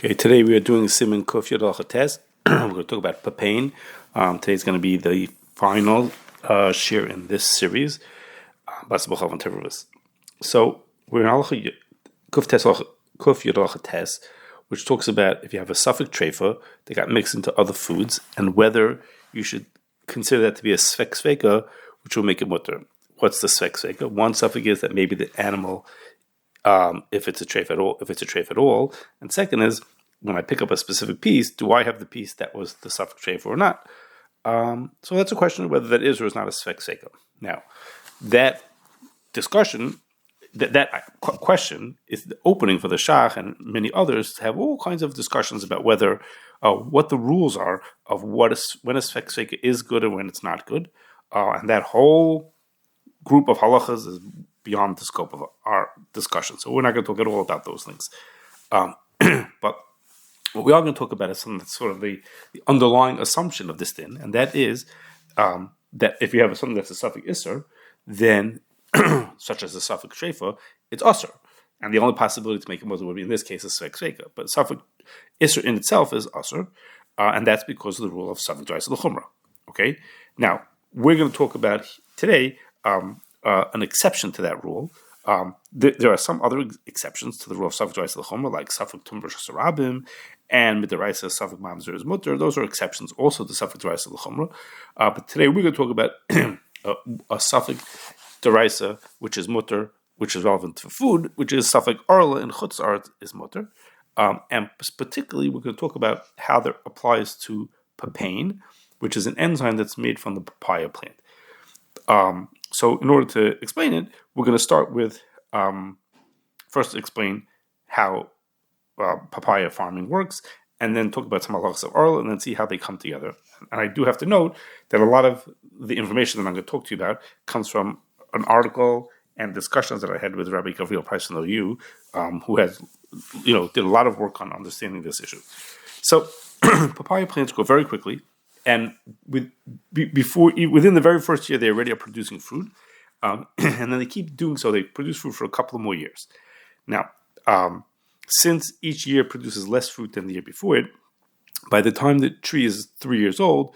Okay, today we are doing Siman Kuf Yod test. We're going to talk about Papain. Today's going to be the final share in this series. So we're in Kuf Yod test, which talks about if you have a suffix treifa that got mixed into other foods, and whether you should consider that to be a svek sveka, which will make it mutter. What's the svek sveka? One suffix is that maybe the animal, if it's a treif at all, and second is when I pick up a specific piece, do I have the piece that was the suffix treif or not? So that's a question of whether that is or is not a svek sveka. Now, that discussion, that question is the opening for the Shach and many others to have all kinds of discussions about whether what the rules are of when a svek sveka is good and when it's not good, and that whole group of halachas is beyond the scope of our discussion. So we're not going to talk at all about those things. But what we are going to talk about is something that's sort of the underlying assumption of this din, and that is that if you have something that's a suffix isser, then, such as a suffix treifa, it's usser. And the only possibility to make it muslim would be, in this case, a svek sveka. But suffix isser in itself is usser, and that's because of the rule of suffix drais l'chumra. Okay? Now, we're going to talk about today an exception to that rule. There are some other exceptions to the rule of suffix drais l'chumra, like suffix tumber shasarabim and midaraisa suffix mamzer is mutter. Those are exceptions also to suffix drais l'chumra. But today we're going to talk about a suffix deraisa, which is mutter, which is relevant to food, which is suffix arla in chutz art is mutter. And particularly we're going to talk about how that applies to papain, which is an enzyme that's made from the papaya plant. So in order to explain it, we're going to start with first explain how papaya farming works, and then talk about some halachas of arla, and then see how they come together. And I do have to note that a lot of the information that I'm going to talk to you about comes from an article and discussions that I had with Rabbi Gabriel Price from the OU, who has, did a lot of work on understanding this issue. So papaya plants grow very quickly, and within the very first year, they already are producing fruit, and then they keep doing so. They produce fruit for a couple of more years. Now, since each year produces less fruit than the year before it, by the time the tree is 3 years old,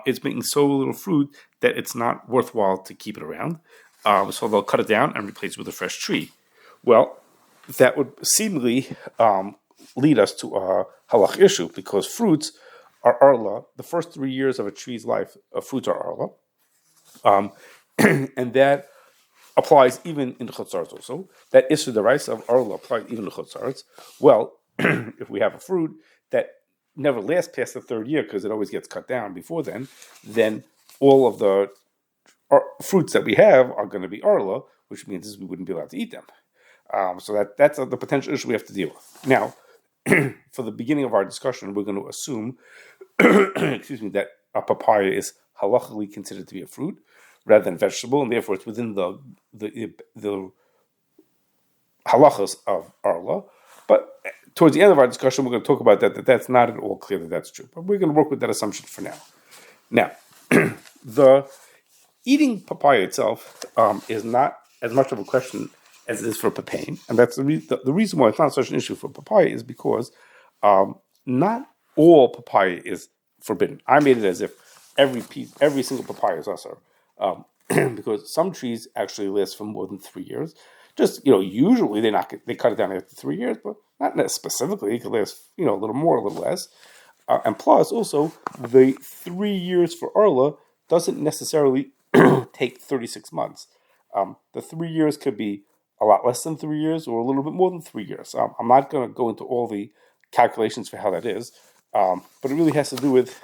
it's making so little fruit that it's not worthwhile to keep it around. So they'll cut it down and replace it with a fresh tree. Well, that would seemingly lead us to a halach issue, because fruits are arla. The first 3 years of a tree's life, fruits are arla. And that applies even in chutzarts also. That isur deraisa of arla applies even to chutzarts. Well, if we have a fruit that never lasts past the third year because it always gets cut down before then all of the fruits that we have are going to be arla, which means we wouldn't be allowed to eat them. So that's the potential issue we have to deal with. Now, for the beginning of our discussion, we're going to assume, that a papaya is halachically considered to be a fruit rather than vegetable, and therefore it's within the halachas of arla. But towards the end of our discussion, we're going to talk about that's not at all clear that that's true. But we're going to work with that assumption for now. Now, the eating papaya itself is not as much of a question as it is for papain, and that's the reason why it's not such an issue for papaya is because not all papaya is forbidden. I made it as if every single papaya is usher, because some trees actually last for more than 3 years. Just usually they cut it down after 3 years, but not specifically. It could last a little more, a little less, and plus also the 3 years for arla doesn't necessarily take 36 months. The 3 years could be a lot less than 3 years or a little bit more than 3 years. I'm not going to go into all the calculations for how that is, but it really has to do with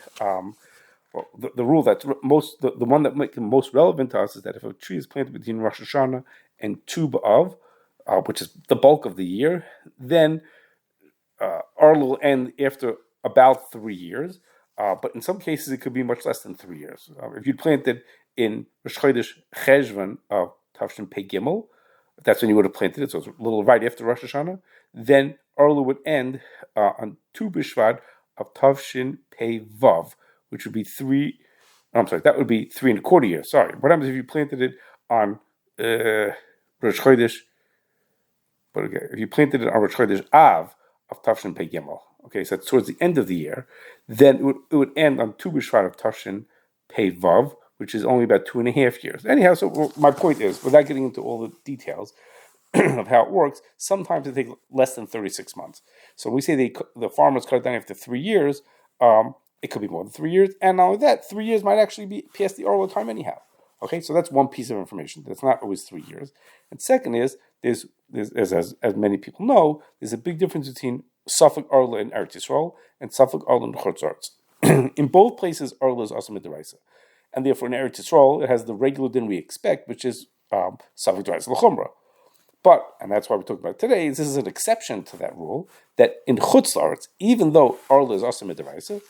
the rule that the one that makes it most relevant to us is that if a tree is planted between Rosh Hashanah and Tu B'Av, which is the bulk of the year, then Arla will end after about 3 years. But in some cases, it could be much less than 3 years. If you planted in Rosh Chodesh Cheshvan of Tavshin Pei Gimel, that's when you would have planted it, so it's a little right after Rosh Hashanah, then Arla would end on Tu B'Shvat of Tavshin Pei Vav, which would be that would be 3.25 years. Sorry. What happens if you planted it on Rosh Chodesh? But again, if you planted it on Rosh Chodesh Av of Tafshin Pei Gimel. Okay, so it's towards the end of the year. Then it would end on Tu B'Shvat of Tafshin Pei Vav, which is only about 2.5 years. Anyhow, so my point is, without getting into all the details of how it works, sometimes it takes less than 36 months. So when we say the farmers cut it down after 3 years, it could be more than 3 years. And not only that, 3 years might actually be past the Orla time anyhow. Okay, so that's one piece of information. That's not always 3 years. And second is, there's as many people know, there's a big difference between Suffolk Orla in Eretz Yisrael and Suffolk Orla in Chutz La'aretz. In both places, Orla is also midiraisa. And therefore in Eretz Yisrael, it has the regular din we expect, which is Suffolk Drais L'chumra. But, and that's why we're talking about today, this is an exception to that rule, that in Chutz La'aretz, even though Orla is also midiraisa,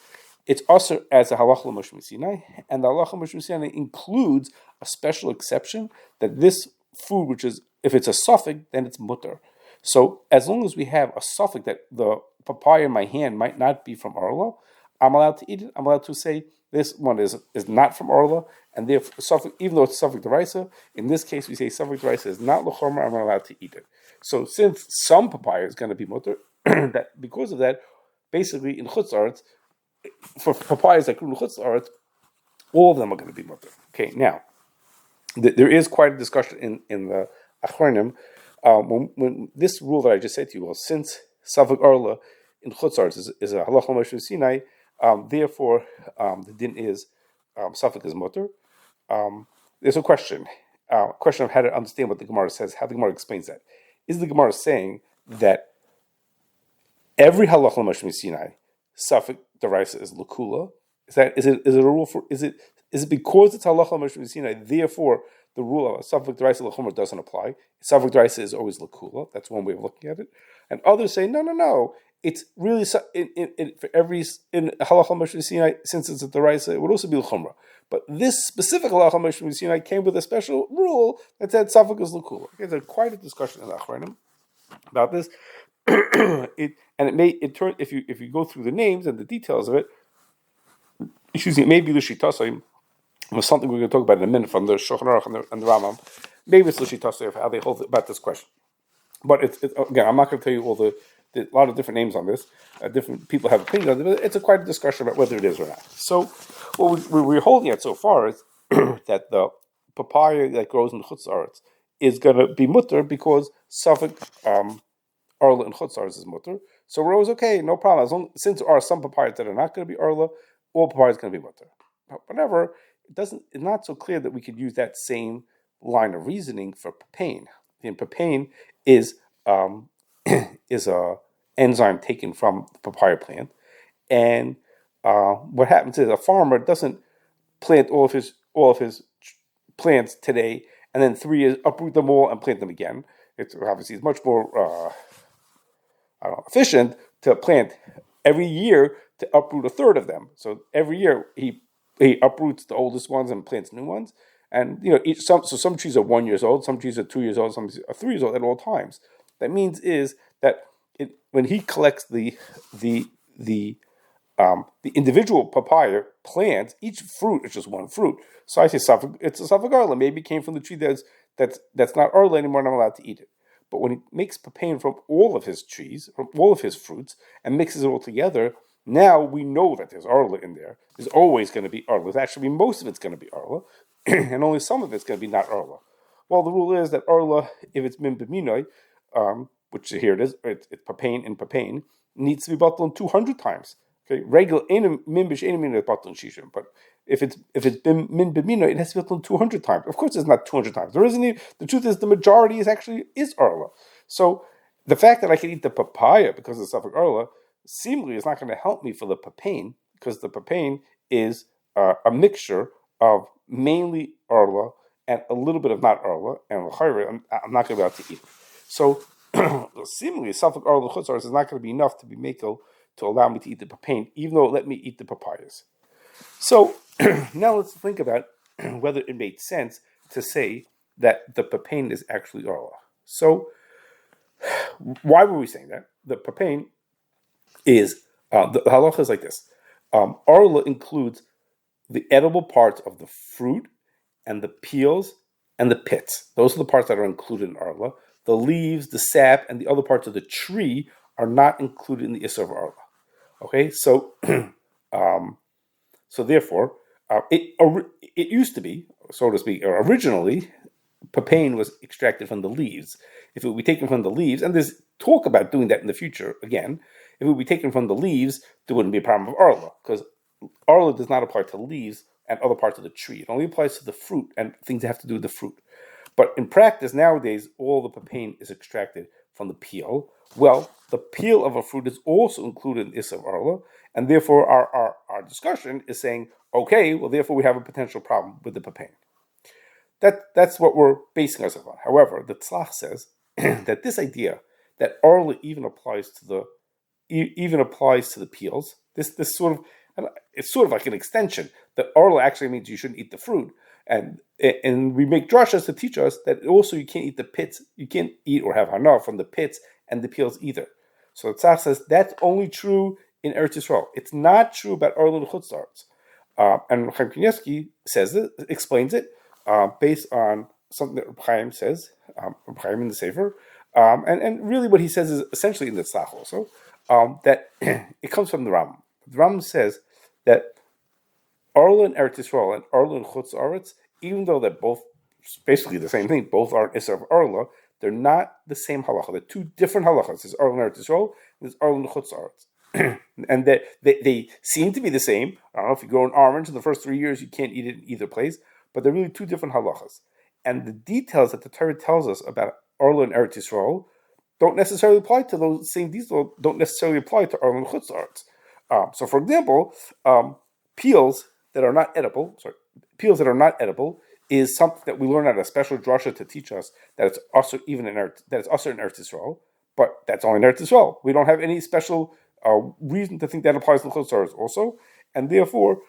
it's also as a halacha l'Moshe Sinai, and the halacha Moshe Sinai includes a special exception that this food, which is, if it's a suffix, then it's mutter. So as long as we have a suffix that the papaya in my hand might not be from Orla, I'm allowed to eat it. I'm allowed to say this one is not from Orla, and therefore, even though it's suffix deraisa, in this case we say suffix deraisa is not l'chomer, I'm allowed to eat it. So since some papaya is going to be mutter, that because of that, basically in Chutz La'aretz, for papayas that grew in Chutz La'aretz, all of them are going to be mutter. Okay, now, there is quite a discussion in the Achronim, when this rule that I just said to you, well, since Safek Orla in Chutz La'aretz is a halacha Moshe Sinai, therefore the din is Safek is mutter. There's a question of how to understand what the Gemara says, how the Gemara explains that. Is the Gemara saying that every halacha Moshe Sinai, Safek deraisa is lakula? Is it a rule for? Is it because it's halacha Moshe Sinai, therefore the rule of Safek deraisa l'chomer doesn't apply? Safek deraisa is always lakula. That's one way of looking at it. And others say no. It's really for every in halacha Moshe Sinai, since it's a deraisa, it would also be l'chomer. But this specific halacha Moshe Sinai came with a special rule that said Safek is lakula. Okay, there's quite a discussion in the Achronim about this. It turn if you go through the names and the details of it, it may be l'shitasayim, something we're going to talk about in a minute from the Shulchan Aruch and the Rambam. Maybe it's l'shitasayim of how they hold about this question. But it's again, I'm not going to tell you all a lot of different names on this. Different people have opinions on it, but it's quite a discussion about whether it is or not. So what we're holding at so far is that the papaya that grows in Chutz La'aretz is going to be mutter because Suffolk Orla and Chutz La'aretz is mutter. So we're always okay, no problem. Since there are some papayas that are not going to be Orla, all papayas are going to be mutter. Whatever, it's not so clear that we could use that same line of reasoning for Papain. And Papain is a enzyme taken from the papaya plant, and what happens is a farmer doesn't plant all of his plants today and then 3 years uproot them all and plant them again. It's much more efficient to plant every year to uproot a third of them. So every year he uproots the oldest ones and plants new ones. And some trees are 1 year old, some trees are 2 years old, some are 3 years old at all times. That means is that when he collects the individual papaya plants, each fruit is just one fruit. So I say it's a Safek Orla. Maybe it came from the tree that's not Orla anymore, and I'm allowed to eat it. But when he makes papain from all of his trees, from all of his fruits, and mixes it all together, now we know that there's Orla in there. There's always going to be Orla. Actually, most of it's going to be Orla, and only some of it's going to be not Orla. Well, the rule is that Orla, if it's min b'minoi, which here it is, it's papain and papain, needs to be batal 200 times. Okay, regular min b'shein is batal shishim, but if it's min b'minoi, it has to be batal 200 times. Of course, it's not 200 times. There isn't. The truth is, the majority is Orla. So the fact that I can eat the papaya because of Safek Orla seemingly is not going to help me for the papain, because the papain is a mixture of mainly Orla and a little bit of not Orla, and I'm not going to be able to eat it. So seemingly Safek Orla Chutz La'aretz is not going to be enough to be makel to allow me to eat the papain, even though it let me eat the papayas. So now let's think about whether it made sense to say that the papain is actually Orla. So why were we saying that? The papain is, the halacha is like this. Orla includes the edible parts of the fruit and the peels and the pits. Those are the parts that are included in Orla. The leaves, the sap, and the other parts of the tree are not included in the Isser of Arla. Okay, so so therefore, it used to be, so to speak, or originally, papain was extracted from the leaves. If it would be taken from the leaves, and there's talk about doing that in the future again, if it would be taken from the leaves, there wouldn't be a problem of Arla, because Arla does not apply to leaves and other parts of the tree. It only applies to the fruit and things that have to do with the fruit. But in practice, nowadays, all the papain is extracted from the peel. Well, the peel of a fruit is also included in Issa of Arla, and therefore our discussion is saying, okay, well, therefore we have a potential problem with the papain. That's what we're basing ourselves on. However, the Tzlach says that this idea that Arla even applies to the peels, this sort of, it's sort of like an extension. That Arla actually means you shouldn't eat the fruit. And we make drashas to teach us that also you can't eat the pits, you can't eat or have hana from the pits and the peels either. So the Tzach says that's only true in Eretz Yisrael. It's not true about Arla and Chutz La'aretz. And Chaim Kanievsky explains it based on something that Reb Chaim says, Reb Chaim in the Sefer, and really what he says is essentially in the Tzach also, that it comes from the Rambam. The Rambam says that Arla and Eretz Yisrael and Arla and Chutz La'aretz, even though they're both basically the same thing, both are Isser of Arla, they're not the same halacha. They're two different halachas. There's Arla and Eretz Yisrael, and there's Arla and Chutz La'aretz. And they seem to be the same. I don't know, if you grow an orange in the first 3 years, you can't eat it in either place, but they're really two different halachas. And the details that the Torah tells us about Arla and Eretz Yisrael don't necessarily apply to those same details, don't necessarily apply to Arla and Chutz La'aretz. So for example, peels that are not edible is something that we learn at a special drasha to teach us that it's also even in Eretz Yisrael, but that's only in Eretz Yisrael. We don't have any special reason to think that applies to Chutz La'aretz also, and therefore,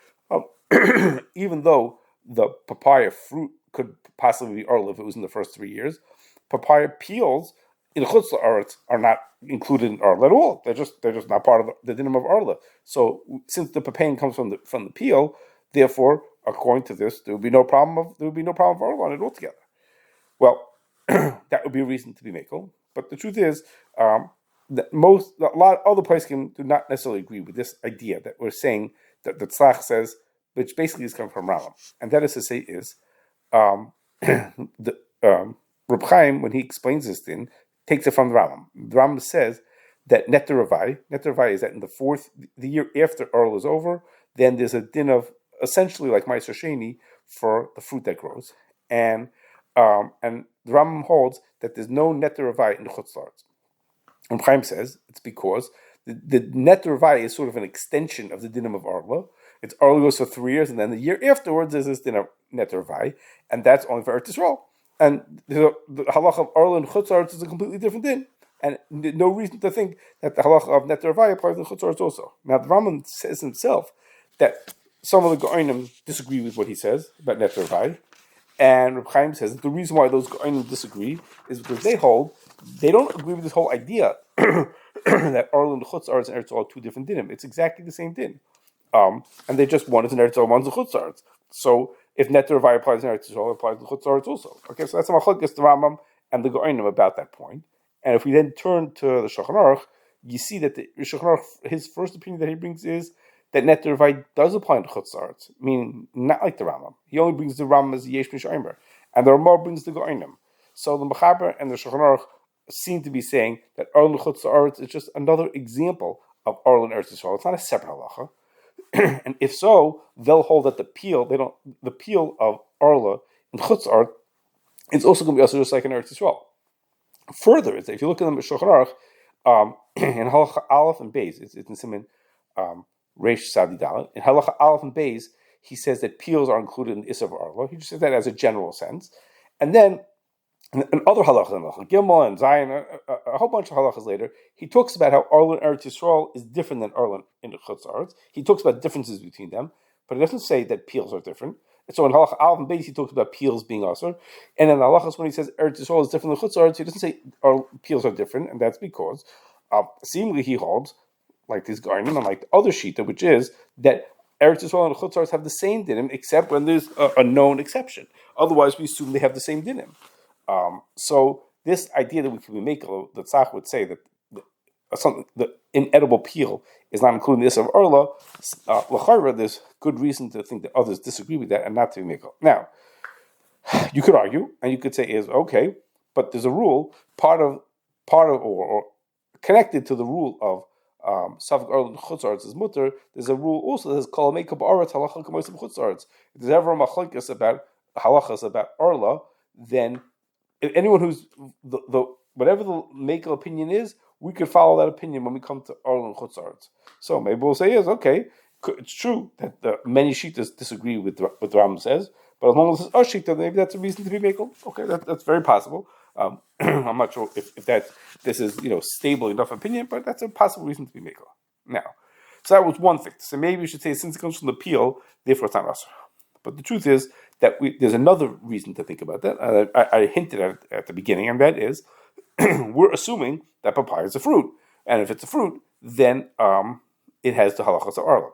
even though the papaya fruit could possibly be Arla if it was in the first 3 years, papaya peels in Chutz La'aretz are not included in Arla at all. They're just not part of the dinim of Arla. So since the papain comes from the peel, therefore, according to this, there would be no problem of Arla on it altogether. Well, that would be a reason to be makel. But the truth is, that a lot of other places do not necessarily agree with this idea that we're saying that the Tzlach says, which basically is coming from Rambam, and that is to say Reb Chaim, when he explains this thing, takes it from the Rambam. The Rambam says that Neter Ravai is that in the year after Arla is over, then there's a din of essentially like Meiser Sheni for the fruit that grows, and the Rambam holds that there's no Neter Ravai in the Chutz La'aretz. And Chaim says it's because the Neter Ravai is sort of an extension of the dinim of Arla. It's Arla goes for 3 years, and then the year afterwards there's this din of Neter Ravai, and that's only for Eretz Yisrael. And the halacha of Arla and Chutz La'aretz is a completely different din, and no reason to think that the halacha of Neter Ravai applies to Chutz La'aretz also. Now the Rambam says himself that some of the Go'anim disagree with what he says about Neter Ravai, and Reb Chaim says that the reason why those Go'anim disagree is because they don't agree with this whole idea that Arla and Chutz La'aretz and Eretz Yisrael are two different dinim. It's exactly the same din. And they just, one is in Eretz Yisrael, one's in Chutz La'aretz. So if Neter Ravai applies in Eretz Yisrael, it applies to Chutz La'aretz also. Okay, so that's a machlokes the Rambam and the Go'anim about that point. And if we then turn to the Shulchan Aruch, you see that the Shulchan Aruch, his first opinion that he brings is that Neter Ravai does apply to Chutz La'aretz, meaning not like the Rambam. He only brings the Rambam as Yesh Mishaymer, and the Ramah brings the Go'anim. So the Mechaber and the Shulchan Aruch seem to be saying that Arla and Chutz La'aretz is just another example of Arla and Eretz Yisrael. It's not a separate halacha. And if so, they'll hold that the peel of Arla and Chutz La'aretz is also going to be also just like in Eretz Yisrael. Further, if you look at the Shulchan Aruch, in Halacha Aleph and Beis, it's in Siman Reish Sadi Dalet. In Halacha Aleph and Beis, he says that peels are included in the Issa of Arla. He just says that as a general sense. And then in other halachas, Gimel and Zion, a whole bunch of halachas later, he talks about how Arla and Eretz Yisrael is different than Arla in the Chutz La'aretz. He talks about differences between them, but he doesn't say that peels are different. And so in halacha Aleph and Beis, he talks about peels being asur, and in the halachas when he says Eretz Yisrael is different than Chutz La'aretz, he doesn't say peels are different, and that's because seemingly he holds, like this Garnin and like the other Shita, which is that Eretz Yisrael and Chutz La'aretz have the same dinim, except when there's a known exception. Otherwise, we assume they have the same dinim. So this idea that we can make, the Tzach would say that something the inedible peel is not including this of Arla, l'chayra, there's good reason to think that others disagree with that and not to be Mikol. Now, you could argue, and you could say is okay, but there's a rule, part of or connected to the rule of Safek Arla and Chutzarts is mutter. There's a rule also that says Kol Meikab Arat Halacha K'Moisem Chutzarts. If there's ever a machlokes about halachas about Arla, then if anyone who's the whatever the Meikal opinion is, we could follow that opinion when we come to Arla and Chutzarts. So maybe we'll say yes, okay, it's true that many shittas disagree with what the Rambam says, but as long as it's our shita, maybe that's a reason to be Meikal. Okay, that's very possible. I'm not sure if this is stable enough opinion, but that's a possible reason to be Meikal. Now, so that was one thing. So maybe we should say since it comes from the peel, therefore it's not Asr. But the truth is that there's another reason to think about that. I hinted at it at the beginning, and that is we're assuming that papaya is a fruit, and if it's a fruit, then it has the halachas of Arla.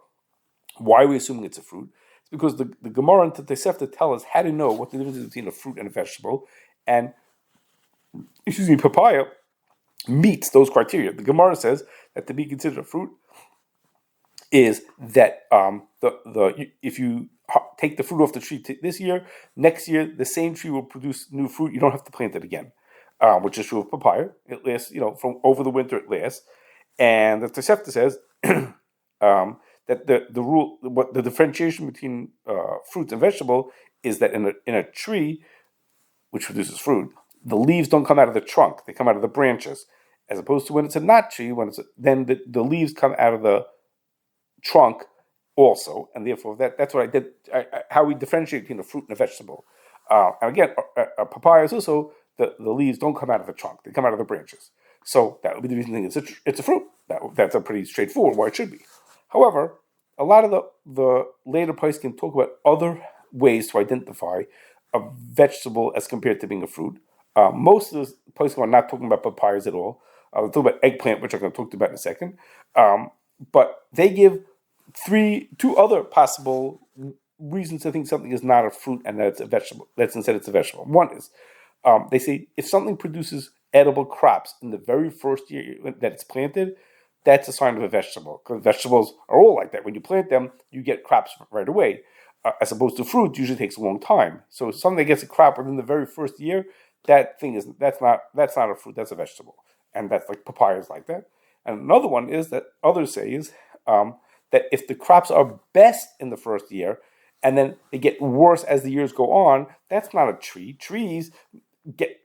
Why are we assuming it's a fruit? It's because the Gemara and Tosefta tell us how to know what the difference is between a fruit and a vegetable, and papaya meets those criteria. The Gemara says that to be considered a fruit is that if you take the fruit off the tree this year, next year the same tree will produce new fruit. You don't have to plant it again, which is true of papaya. It lasts, from over the winter it lasts. And the Tosefta says that the rule, what the differentiation between fruit and vegetable is that in a tree which produces fruit, the leaves don't come out of the trunk; they come out of the branches. As opposed to when it's a nut tree, then the leaves come out of the trunk also, and therefore that's what I did. How we differentiate between a fruit and a vegetable. And again, a papaya is also the leaves don't come out of the trunk; they come out of the branches. So that would be the reason it's a fruit. That's a pretty straightforward why it should be. However, a lot of the later poskim can talk about other ways to identify a vegetable as compared to being a fruit. Most of the poskim are not talking about papayas at all. They're talking about eggplant, which I'm going to talk about in a second. But they give two other possible reasons to think something is not a fruit and that it's a vegetable. That's instead it's a vegetable. One is they say if something produces edible crops in the very first year that it's planted, that's a sign of a vegetable. Because vegetables are all like that. When you plant them, you get crops right away. As opposed to fruit, usually takes a long time. So if something gets a crop within the very first year, that's not a fruit. That's a vegetable, and that's like papayas like that. And another one is that others say is that if the crops are best in the first year, and then they get worse as the years go on, that's not a tree. Trees get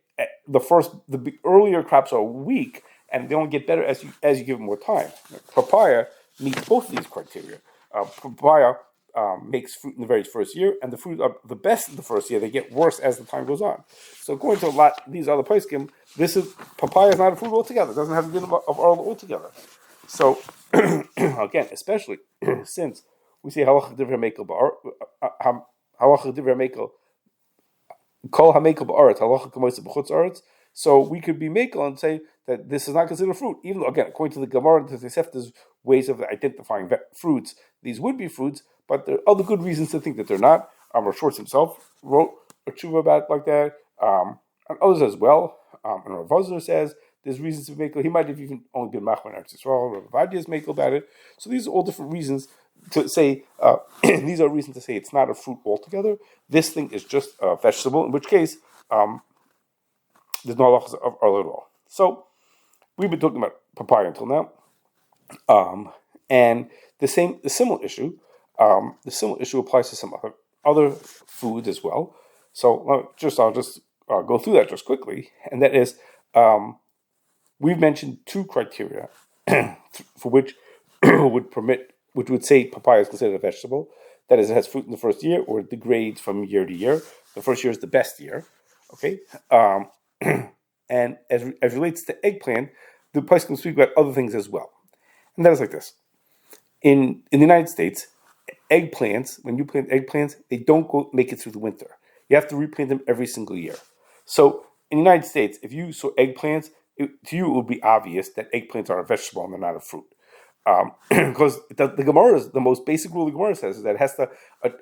the earlier crops are weak, and they don't get better as you give them more time. Papaya meets both of these criteria. Papaya makes fruit in the very first year, and the fruit are the best in the first year. They get worse as the time goes on. So according to these other poskim, papaya is not a fruit altogether. It doesn't have the din of Arla altogether. So again, especially since we say halacha divrei mekel halacha divrei mekel kol hamekel ba'aretz halacha k'moisem b'chutz aretz. So we could be mekel and say that this is not considered fruit, even though again, according to the Gemara and the Tosefta's ways of identifying fruits, these would be fruits. But there are other good reasons to think that they're not. Rav Schwartz himself wrote a tshuva about it like that, and others as well. And Rav Vazner says there's reasons to be mekel. He might have even only been machman Eretz Yisrael. Rav Vadia is mekel about it. So these are all different reasons to say. These are reasons to say it's not a fruit altogether. This thing is just a vegetable. In which case, there's no halachas of Arla at all. So we've been talking about papaya until now, and the similar issue. The similar issue applies to some other foods as well. So I'll just go through that just quickly, and that is we've mentioned two criteria for which which would say papaya is considered a vegetable. That is, it has fruit in the first year, or it degrades from year to year. The first year is the best year. Okay, and as relates to eggplant, the place can speak about other things as well, and that is like this: in the United States. Eggplants, when you plant eggplants, they don't make it through the winter. You have to replant them every single year. So in the United States, if you saw eggplants, to you it would be obvious that eggplants are a vegetable and they're not a fruit. Because the Gemara, the most basic rule the Gemara says is that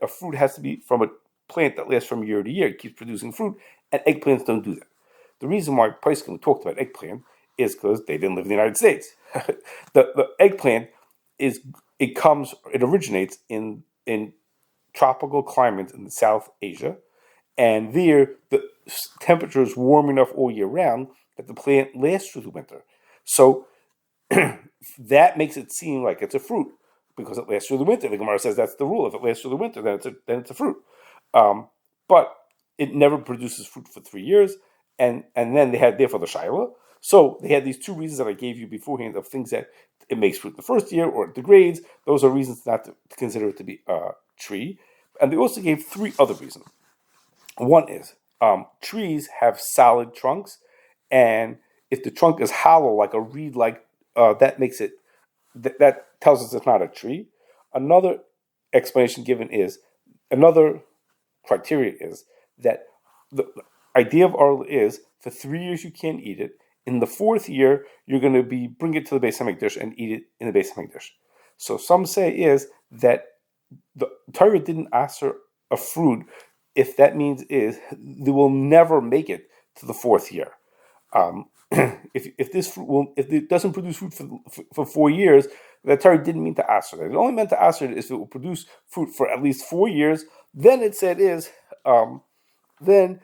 a fruit has to be from a plant that lasts from year to year. It keeps producing fruit, and eggplants don't do that. The reason why Paiskim talked about eggplant is because they didn't live in the United States. The eggplant it originates in tropical climates in South Asia, and there the temperature is warm enough all year round that the plant lasts through the winter. So that makes it seem like it's a fruit because it lasts through the winter. The Gemara says that's the rule. If it lasts through the winter, then it's a fruit. But it never produces fruit for 3 years, and then they had therefore the shaila. So they had these two reasons that I gave you beforehand of things that it makes fruit the first year or it degrades. Those are reasons not to consider it to be a tree. And they also gave three other reasons. One is trees have solid trunks, and if the trunk is hollow like a reed, that makes it that tells us it's not a tree. Another explanation given is another criteria is that the idea of arla is for 3 years you can't eat it. In the fourth year, you're going to bring it to the Beis Hamikdash and eat it in the Beis Hamikdash. So some say is that the Torah didn't answer a fruit if that means is they will never make it to the fourth year. If this fruit if it doesn't produce fruit for 4 years, the Torah didn't mean to answer that. It only meant to answer it if it will produce fruit for at least 4 years. Then it said is then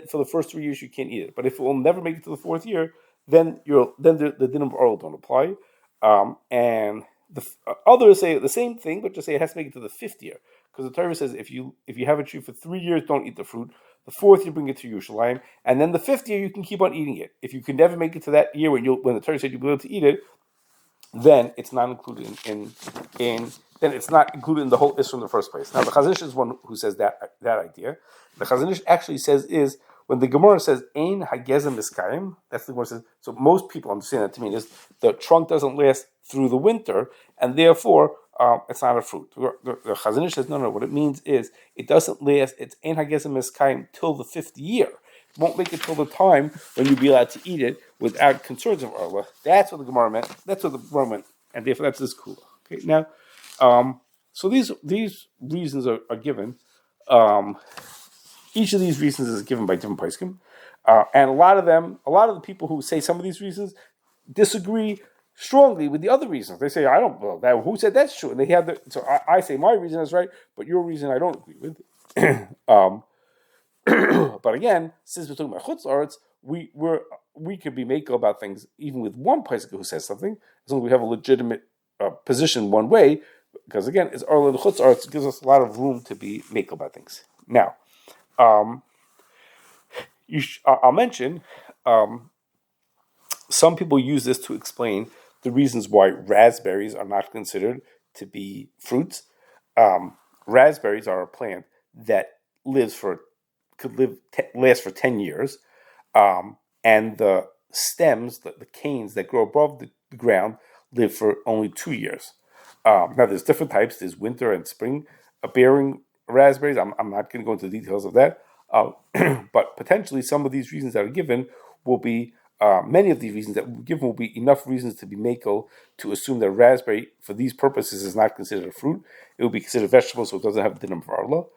for the first 3 years you can't eat it. But if it will never make it to the fourth year, then the din of oral don't apply. And the others say the same thing, but just say it has to make it to the fifth year, because the Torah says if you have a tree for 3 years, don't eat the fruit. The fourth you bring it to Yerushalayim, and then the fifth year you can keep on eating it. If you can never make it to that year when the Torah said you'll be able to eat it, then it's not included then it's not included in the whole issue in the first place. Now the Chazon Ish is one who says that idea. The Chazon Ish actually says is when the Gemara says Ein Hagezem Miskayim, that's the Gemara says. So most people understand that to mean is the trunk doesn't last through the winter, and therefore it's not a fruit. The Chazon Ish says no. What it means is it doesn't last. It's Ein Hagezem Miskayim till the fifth year. It won't make it till the time when you'll be allowed to eat it without concerns of arla. That's what the Gemara meant. That's what the Gemara meant, and therefore that's this cool. Okay, now, so these reasons are given. Each of these reasons is given by different poskim, and a lot of the people who say some of these reasons disagree strongly with the other reasons. They say, I don't know that. Who said that's true? And they have so I say my reason is right, but your reason I don't agree with. But again, since we're talking about chutz arts, we could be makel about things even with one posek who says something, as long as we have a legitimate position one way. Because again, it's arla the chutz arts gives us a lot of room to be makel about things. Now, I'll mention some people use this to explain the reasons why raspberries are not considered to be fruits. Raspberries are a plant that last for 10 years, and the stems, the canes that grow above the ground, live for only 2 years. Now, there's different types. There's winter and spring bearing raspberries. I'm not going to go into the details of that, but potentially some of these reasons that are given will be many of these reasons that will given will be enough reasons to be makel to assume that raspberry for these purposes is not considered a fruit. It will be considered a vegetable, so it doesn't have the din of arla.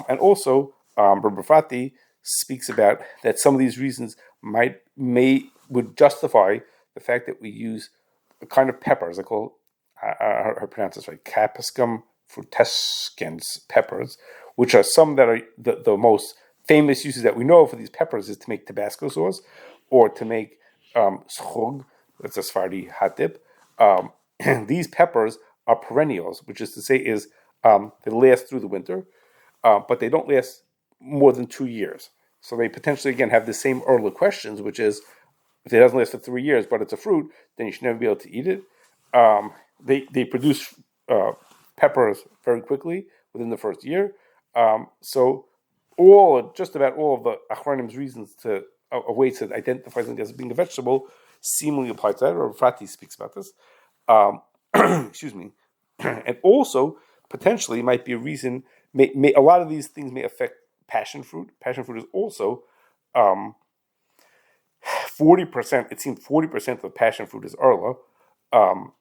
And also, Rabbi Fati speaks about that some of these reasons would justify the fact that we use a kind of peppers. I call I pronounce this right, Capsicum frutescens peppers, which are some that are the most famous uses that we know for these peppers is to make Tabasco sauce or to make schog, that's a Sephardi hot dip. These peppers are perennials, which is to say is they last through the winter, but they don't last more than 2 years. So they potentially, again, have the same early questions, which is, if it doesn't last for 3 years, but it's a fruit, then you should never be able to eat it. They produce peppers very quickly within the first year. So just about all of the Achronim's reasons to ways to identify something as being a vegetable seemingly apply to that, or Frati speaks about this. Excuse me. And also, potentially, might be a reason, a lot of these things may affect passion fruit. Passion fruit is also 40%, it seems 40% of passion fruit is arla. And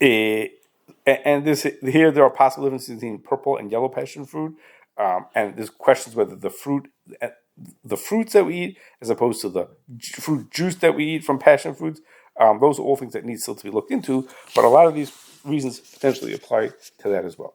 here there are possible differences between purple and yellow passion fruit. And there's questions whether the fruit the fruits that we eat as opposed to the fruit juice that we eat from passion fruits. Those are all things that need still to be looked into, but a lot of these reasons potentially apply to that as well.